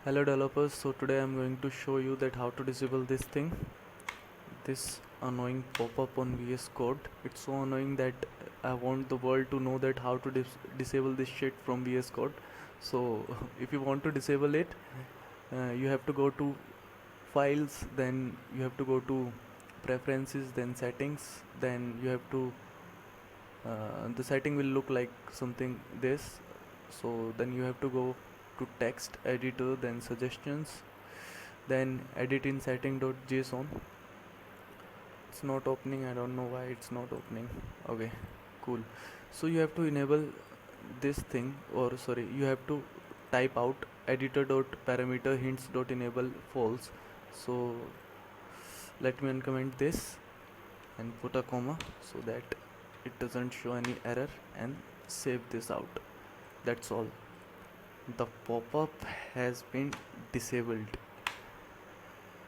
Hello developers, so today I'm going to show you that how to disable this thing, this annoying pop-up on VS Code. It's so annoying that I want the world to know that how to disable this shit from VS Code. So if you want to disable it, you have to go to files, then you have to go to preferences, then settings, then you have to the setting will look like something this. So then you have to go to text editor, then suggestions, then edit in setting.json. It's not opening, I don't know why it's not opening. Okay, cool. So you have to enable this thing, or sorry, you have to type out editor.parameterHints.enabled false. So let me uncomment this and put a comma so that it doesn't show any error, and save this out. That's all. The pop-up has been disabled.